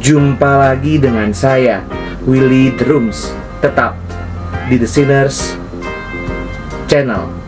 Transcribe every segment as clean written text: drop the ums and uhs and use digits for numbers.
Jumpa lagi dengan saya, Willy Drums, tetap di The Sinners Channel.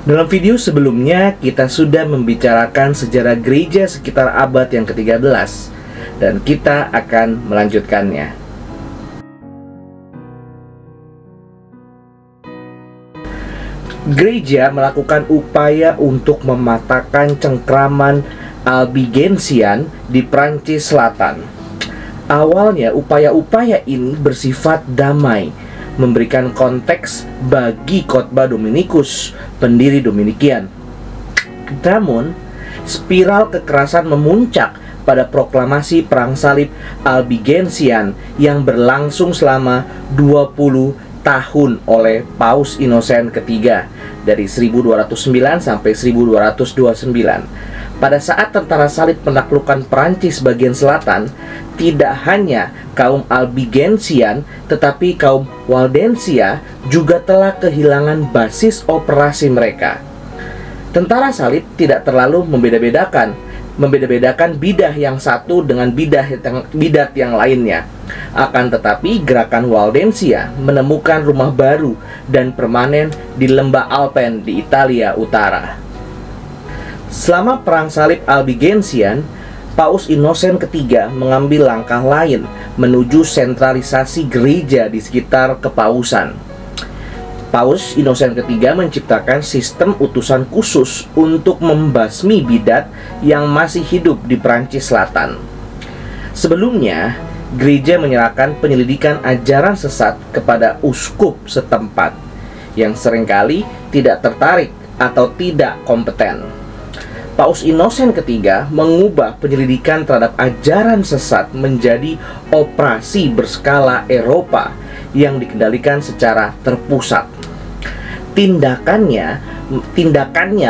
Dalam video sebelumnya, kita sudah membicarakan sejarah gereja sekitar abad yang ke-13, dan kita akan melanjutkannya. Gereja melakukan upaya untuk mematahkan cengkraman Albigensian di Prancis Selatan. Awalnya, upaya-upaya ini bersifat damai, memberikan konteks bagi khotbah Dominikus, pendiri Dominikian. Namun, spiral kekerasan memuncak pada proklamasi Perang Salib Albigensian yang berlangsung selama 20 tahun oleh Paus Innocent ketiga dari 1209 sampai 1229. Pada saat tentara salib menaklukkan Prancis bagian selatan, tidak hanya kaum Albigensian, tetapi kaum Waldensia juga telah kehilangan basis operasi mereka. Tentara salib tidak terlalu membeda-bedakan bidah yang satu dengan bidat yang lainnya. Akan tetapi gerakan Waldensia menemukan rumah baru dan permanen di lembah Alpen di Italia Utara. Selama Perang Salib Albigensian, Paus Innocent ketiga mengambil langkah lain menuju sentralisasi gereja di sekitar kepausan. Paus Innocent ketiga menciptakan sistem utusan khusus untuk membasmi bidat yang masih hidup di Prancis Selatan. Sebelumnya, gereja menyerahkan penyelidikan ajaran sesat kepada uskup setempat yang seringkali tidak tertarik atau tidak kompeten. Paus Innocent ketiga mengubah penyelidikan terhadap ajaran sesat menjadi operasi berskala Eropa yang dikendalikan secara terpusat. Tindakannya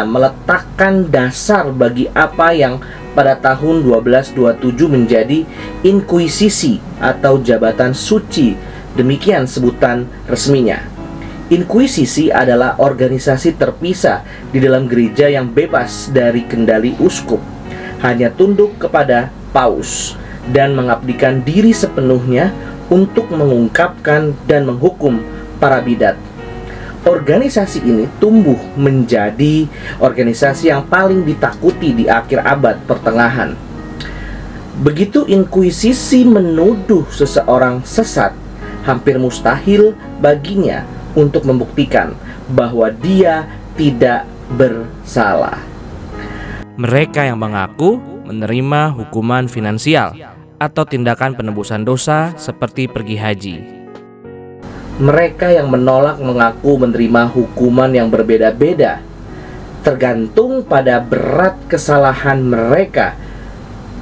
meletakkan dasar bagi apa yang pada tahun 1227 menjadi inkuisisi atau jabatan suci, demikian sebutan resminya. Inkuisisi adalah organisasi terpisah di dalam gereja yang bebas dari kendali uskup, hanya tunduk kepada paus, dan mengabdikan diri sepenuhnya untuk mengungkapkan dan menghukum para bidat. Organisasi ini tumbuh menjadi organisasi yang paling ditakuti di akhir abad pertengahan. Begitu inkuisisi menuduh seseorang sesat, hampir mustahil baginya untuk membuktikan bahwa dia tidak bersalah. Mereka yang mengaku menerima hukuman finansial atau tindakan penebusan dosa seperti pergi haji. Mereka yang menolak mengaku menerima hukuman yang berbeda-beda, tergantung pada berat kesalahan mereka.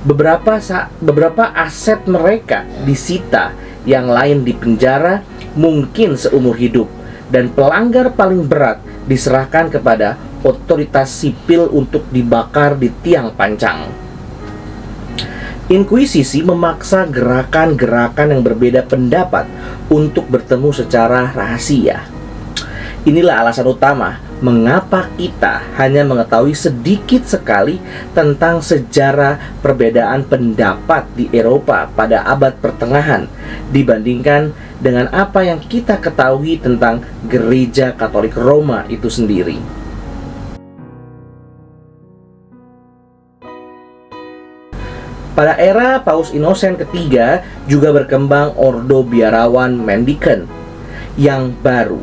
Beberapa aset mereka disita, yang lain dipenjara mungkin seumur hidup, dan pelanggar paling berat diserahkan kepada otoritas sipil untuk dibakar di tiang pancang. Inkuisisi memaksa gerakan-gerakan yang berbeda pendapat untuk bertemu secara rahasia. Inilah alasan utama mengapa kita hanya mengetahui sedikit sekali tentang sejarah perbedaan pendapat di Eropa pada abad pertengahan dibandingkan dengan apa yang kita ketahui tentang Gereja Katolik Roma itu sendiri. Pada era Paus Innocent ketiga juga berkembang ordo biarawan Mendican yang baru,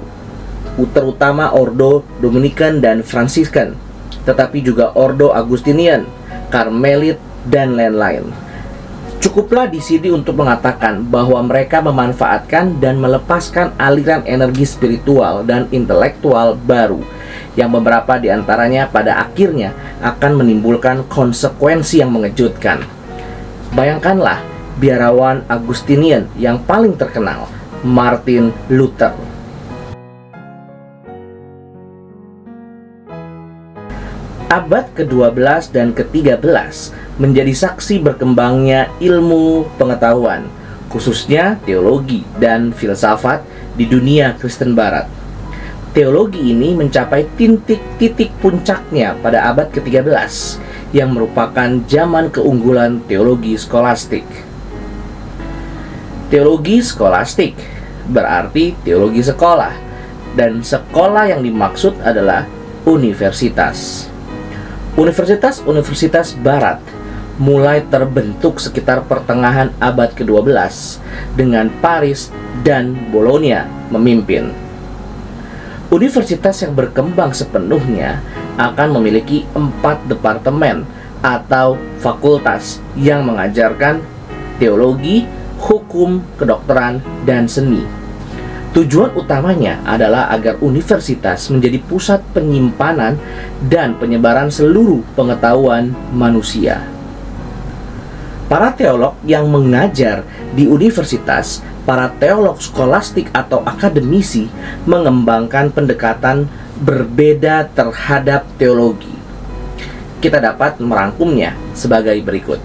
terutama ordo Dominican dan Franciscan, tetapi juga ordo Agustinian, Karmelit, dan lain-lain. Cukuplah di sini untuk mengatakan bahwa mereka memanfaatkan dan melepaskan aliran energi spiritual dan intelektual baru, yang beberapa di antaranya pada akhirnya akan menimbulkan konsekuensi yang mengejutkan. Bayangkanlah biarawan Agustinian yang paling terkenal, Martin Luther. Abad ke-12 dan ke-13 menjadi saksi berkembangnya ilmu pengetahuan, khususnya teologi dan filsafat di dunia Kristen Barat. Teologi ini mencapai titik puncaknya pada abad ke-13, yang merupakan zaman keunggulan teologi skolastik. Teologi skolastik berarti teologi sekolah, dan sekolah yang dimaksud adalah universitas. Universitas-universitas Barat mulai terbentuk sekitar pertengahan abad ke-12 dengan Paris dan Bologna memimpin. Universitas yang berkembang sepenuhnya akan memiliki 4 departemen atau fakultas yang mengajarkan teologi, hukum, kedokteran, dan seni. Tujuan utamanya adalah agar universitas menjadi pusat penyimpanan dan penyebaran seluruh pengetahuan manusia. Para teolog yang mengajar di universitas, para teolog skolastik atau akademisi, mengembangkan pendekatan berbeda terhadap teologi. Kita dapat merangkumnya sebagai berikut.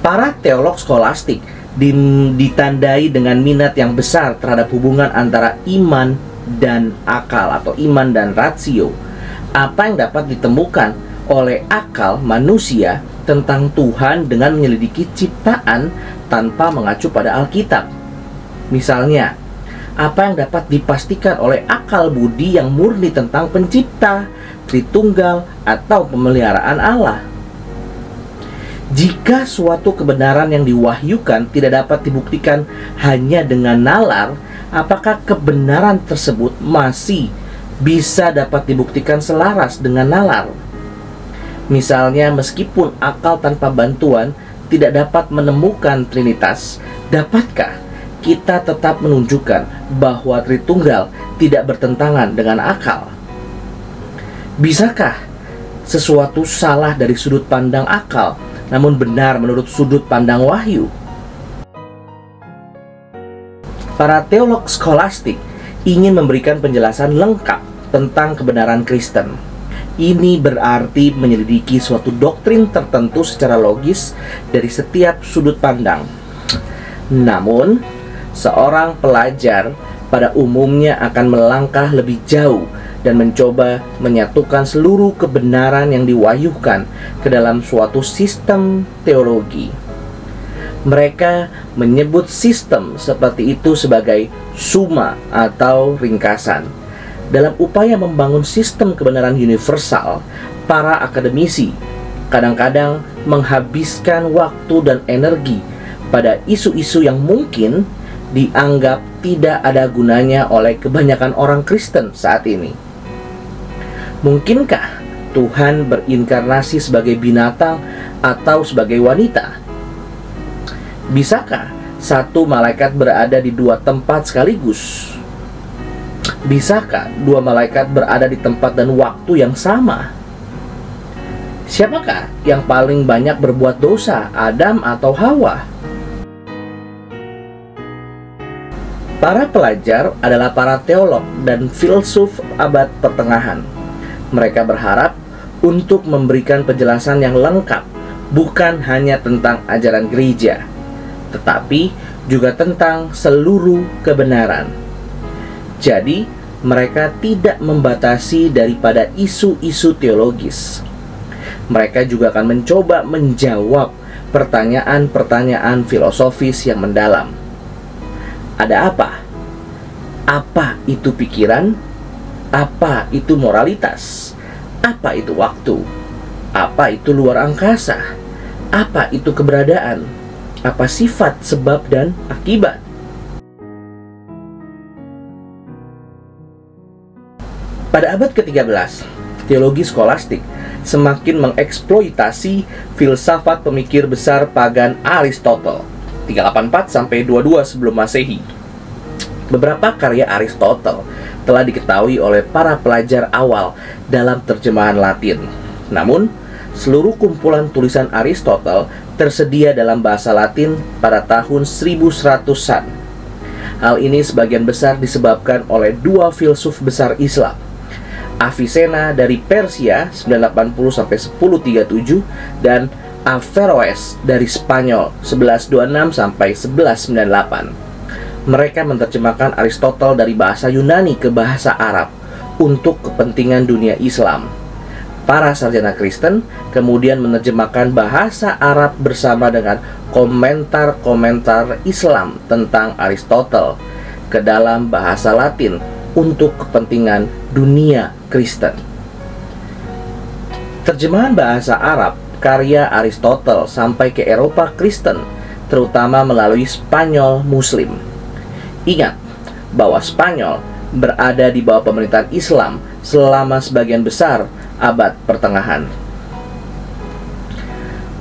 Para teolog skolastik ditandai dengan minat yang besar terhadap hubungan antara iman dan akal atau iman dan ratio. Apa yang dapat ditemukan oleh akal manusia tentang Tuhan dengan menyelidiki ciptaan tanpa mengacu pada Alkitab. Misalnya, apa yang dapat dipastikan oleh akal budi yang murni tentang pencipta, Tritunggal, atau pemeliharaan Allah. Jika suatu kebenaran yang diwahyukan tidak dapat dibuktikan hanya dengan nalar, apakah kebenaran tersebut masih bisa dapat dibuktikan selaras dengan nalar? Misalnya, meskipun akal tanpa bantuan tidak dapat menemukan Trinitas, dapatkah kita tetap menunjukkan bahwa Tritunggal tidak bertentangan dengan akal? Bisakah sesuatu salah dari sudut pandang akal, namun benar menurut sudut pandang wahyu? Para teolog skolastik ingin memberikan penjelasan lengkap tentang kebenaran Kristen. Ini berarti menyelidiki suatu doktrin tertentu secara logis dari setiap sudut pandang. Namun, seorang pelajar pada umumnya akan melangkah lebih jauh dan mencoba menyatukan seluruh kebenaran yang diwahyukan ke dalam suatu sistem teologi. Mereka menyebut sistem seperti itu sebagai summa atau ringkasan. Dalam upaya membangun sistem kebenaran universal, para akademisi kadang-kadang menghabiskan waktu dan energi pada isu-isu yang mungkin dianggap tidak ada gunanya oleh kebanyakan orang Kristen saat ini. Mungkinkah Tuhan berinkarnasi sebagai binatang atau sebagai wanita? Bisakah satu malaikat berada di 2 tempat sekaligus? Bisakah 2 malaikat berada di tempat dan waktu yang sama? Siapakah yang paling banyak berbuat dosa, Adam atau Hawa? Para pelajar adalah para teolog dan filsuf abad pertengahan. Mereka berharap untuk memberikan penjelasan yang lengkap, bukan hanya tentang ajaran gereja, tetapi juga tentang seluruh kebenaran. Jadi, mereka tidak membatasi daripada isu-isu teologis. Mereka juga akan mencoba menjawab pertanyaan-pertanyaan filosofis yang mendalam. Ada apa? Apa itu pikiran? Apa itu moralitas? Apa itu waktu? Apa itu luar angkasa? Apa itu keberadaan? Apa sifat sebab dan akibat? Pada abad ke-13, teologi skolastik semakin mengeksploitasi filsafat pemikir besar pagan Aristotle 384-22 sebelum Masehi. Beberapa karya Aristotle telah diketahui oleh para pelajar awal dalam terjemahan Latin. Namun, seluruh kumpulan tulisan Aristotle tersedia dalam bahasa Latin pada tahun 1100-an. Hal ini sebagian besar disebabkan oleh dua filsuf besar Islam, Avicenna dari Persia 980-1037 dan Averroes dari Spanyol 1126-1198. Mereka menerjemahkan Aristotle dari bahasa Yunani ke bahasa Arab untuk kepentingan dunia Islam. Para sarjana Kristen kemudian menerjemahkan bahasa Arab bersama dengan komentar-komentar Islam tentang Aristotle ke dalam bahasa Latin untuk kepentingan dunia Kristen. Terjemahan bahasa Arab karya Aristotle sampai ke Eropa Kristen, terutama melalui Spanyol Muslim. Ingat bahwa Spanyol berada di bawah pemerintahan Islam selama sebagian besar abad pertengahan.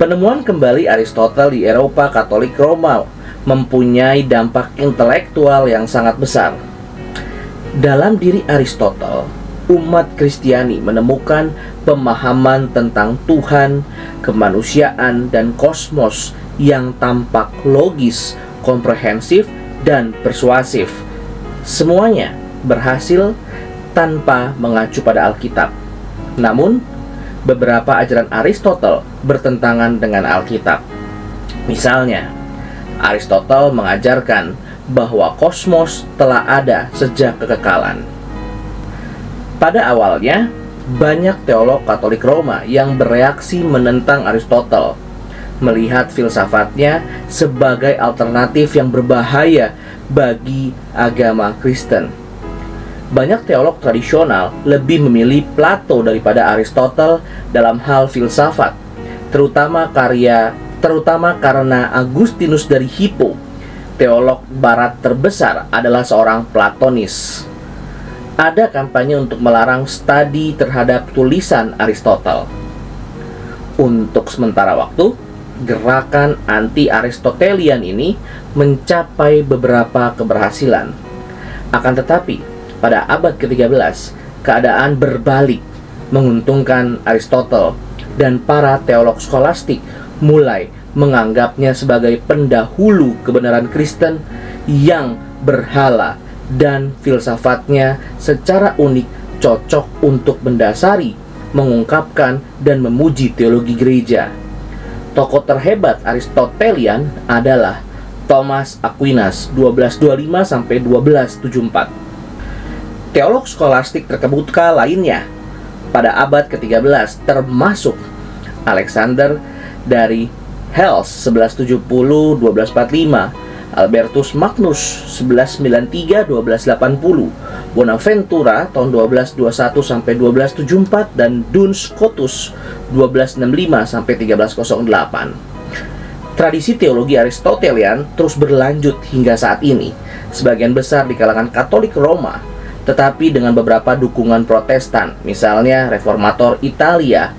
Penemuan kembali Aristotle di Eropa Katolik Roma mempunyai dampak intelektual yang sangat besar. Dalam diri Aristotle, umat Kristiani menemukan pemahaman tentang Tuhan, kemanusiaan, dan kosmos yang tampak logis, komprehensif, dan persuasif. Semuanya berhasil tanpa mengacu pada Alkitab. Namun, beberapa ajaran Aristotle bertentangan dengan Alkitab. Misalnya, Aristotle mengajarkan bahwa kosmos telah ada sejak kekekalan. Pada awalnya, banyak teolog Katolik Roma yang bereaksi menentang Aristotle, melihat filsafatnya sebagai alternatif yang berbahaya bagi agama Kristen. Banyak teolog tradisional lebih memilih Plato daripada Aristotle dalam hal filsafat, terutama karena Agustinus dari Hippo, teolog barat terbesar, adalah seorang Platonis. Ada kampanye untuk melarang studi terhadap tulisan Aristotle. Untuk sementara waktu, gerakan anti-Aristotelian ini mencapai beberapa keberhasilan. Akan tetapi, pada abad ke-13, keadaan berbalik, menguntungkan Aristotle, dan para teolog skolastik mulai menganggapnya sebagai pendahulu kebenaran Kristen yang berhala, dan filsafatnya secara unik cocok untuk mendasari, mengungkapkan, dan memuji teologi gereja. Tokoh terhebat Aristotelian adalah Thomas Aquinas 1225-1274. Teolog skolastik terkemuka lainnya pada abad ke-13 termasuk Alexander dari Hels 1170-1245, Albertus Magnus 1193-1280, Bonaventura tahun 1221-1274, dan Duns Scotus 1265-1308. Tradisi teologi Aristotelian terus berlanjut hingga saat ini, sebagian besar di kalangan Katolik Roma, tetapi dengan beberapa dukungan Protestan, misalnya Reformator Italia,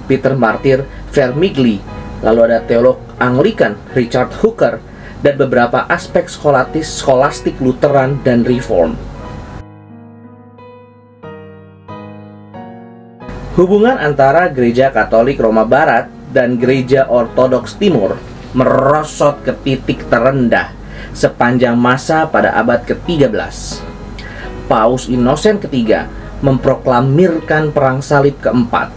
Peter Martyr Vermigli, lalu ada teolog Anglikan Richard Hooker, dan beberapa aspek skolastik Lutheran dan Reform. Hubungan antara Gereja Katolik Roma Barat dan Gereja Ortodoks Timur merosot ke titik terendah sepanjang masa pada abad ke-13. Paus Innocent III memproklamirkan perang salib keempat,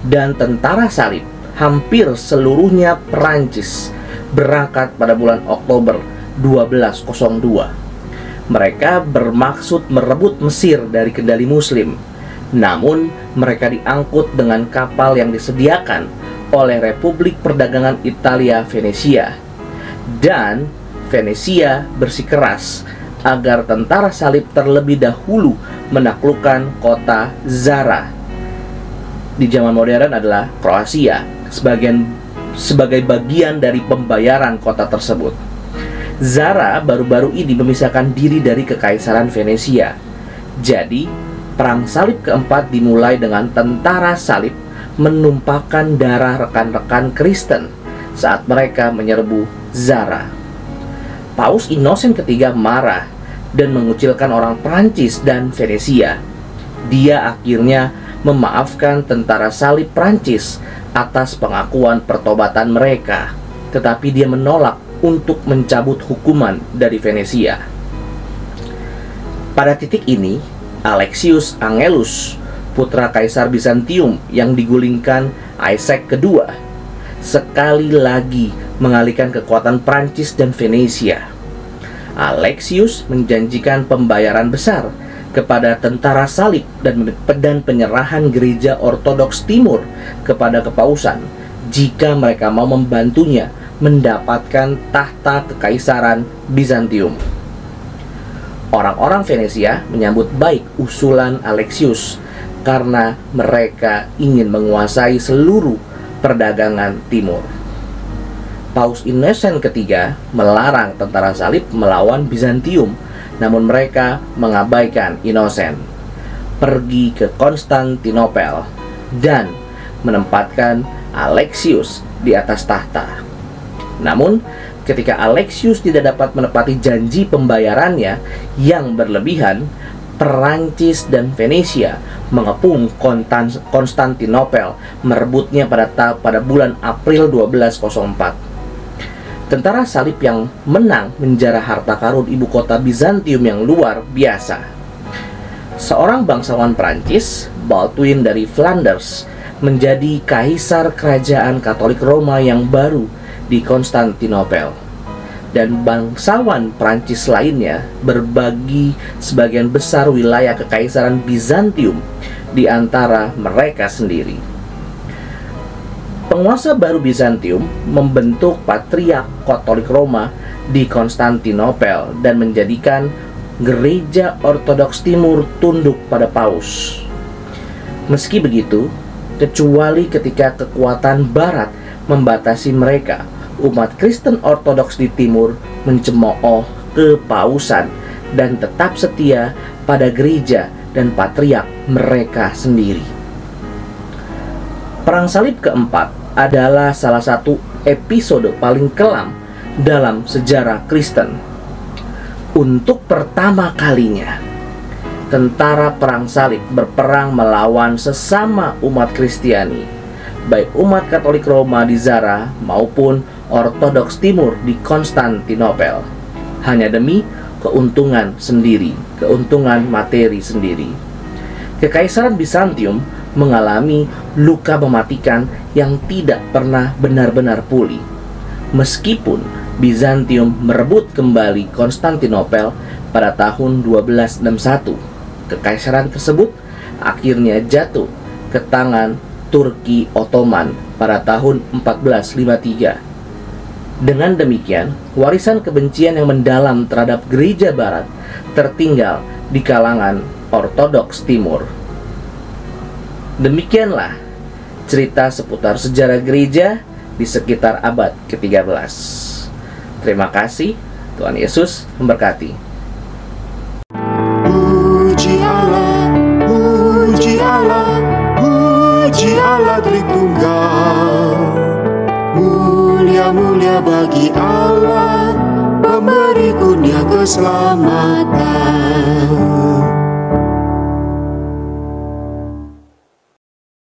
dan tentara salib hampir seluruhnya Perancis berangkat pada bulan Oktober 1202. Mereka bermaksud merebut Mesir dari kendali Muslim. Namun, mereka diangkut dengan kapal yang disediakan oleh Republik Perdagangan Italia Venesia. Dan Venesia bersikeras agar tentara salib terlebih dahulu menaklukkan kota Zara. Di zaman modern adalah Kroasia, sebagai bagian dari pembayaran kota tersebut. Zara baru-baru ini memisahkan diri dari Kekaisaran Venesia. Jadi, Perang Salib keempat dimulai dengan tentara salib menumpahkan darah rekan-rekan Kristen saat mereka menyerbu Zara. Paus Innocent III marah dan mengucilkan orang Prancis dan Venesia. Dia akhirnya memaafkan tentara salib Prancis atas pengakuan pertobatan mereka, tetapi dia menolak untuk mencabut hukuman dari Venesia. Pada titik ini, Alexius Angelus, putra Kaisar Bizantium yang digulingkan Isaac II, sekali lagi mengalihkan kekuatan Prancis dan Venesia. Alexius menjanjikan pembayaran besar kepada tentara salib dan penyerahan gereja Ortodoks Timur kepada kepausan jika mereka mau membantunya mendapatkan tahta Kekaisaran Bizantium. Orang-orang Venesia menyambut baik usulan Alexius karena mereka ingin menguasai seluruh perdagangan timur. Paus Innocent III melarang tentara salib melawan Bizantium, namun mereka mengabaikan Innocent, pergi ke Konstantinopel dan menempatkan Alexius di atas tahta. Namun, ketika Alexius tidak dapat menepati janji pembayarannya yang berlebihan, Perancis dan Venesia mengepung Konstantinopel, merebutnya pada bulan April 1204. Tentara salib yang menang menjarah harta karun ibu kota Bizantium yang luar biasa. Seorang bangsawan Perancis, Baldwin dari Flanders, menjadi kaisar kerajaan Katolik Roma yang baru di Konstantinopel, dan bangsawan Prancis lainnya berbagi sebagian besar wilayah Kekaisaran Bizantium di antara mereka sendiri. Penguasa baru Bizantium membentuk Patriark Katolik Roma di Konstantinopel dan menjadikan gereja Ortodoks Timur tunduk pada Paus. Meski begitu, kecuali ketika kekuatan Barat membatasi mereka, umat Kristen Ortodoks di Timur mencemooh kepausan dan tetap setia pada gereja dan patriark mereka sendiri. Perang Salib keempat adalah salah satu episode paling kelam dalam sejarah Kristen. Untuk pertama kalinya, tentara perang salib berperang melawan sesama umat Kristiani, baik umat Katolik Roma di Zara maupun Ortodoks Timur di Konstantinopel, hanya demi keuntungan sendiri, keuntungan materi sendiri. Kekaisaran Bizantium mengalami luka mematikan yang tidak pernah benar-benar pulih. Meskipun Bizantium merebut kembali Konstantinopel pada tahun 1261, kekaisaran tersebut akhirnya jatuh ke tangan Turki Ottoman pada tahun 1453. Dengan demikian, warisan kebencian yang mendalam terhadap gereja Barat tertinggal di kalangan Ortodoks Timur. Demikianlah cerita seputar sejarah gereja di sekitar abad ke-13. Terima kasih, Tuhan Yesus memberkati. Puji Allah, puji Allah, puji Allah Tritunggal. Mulia-mulia bagi Allah, pemberi kurnia keselamatan.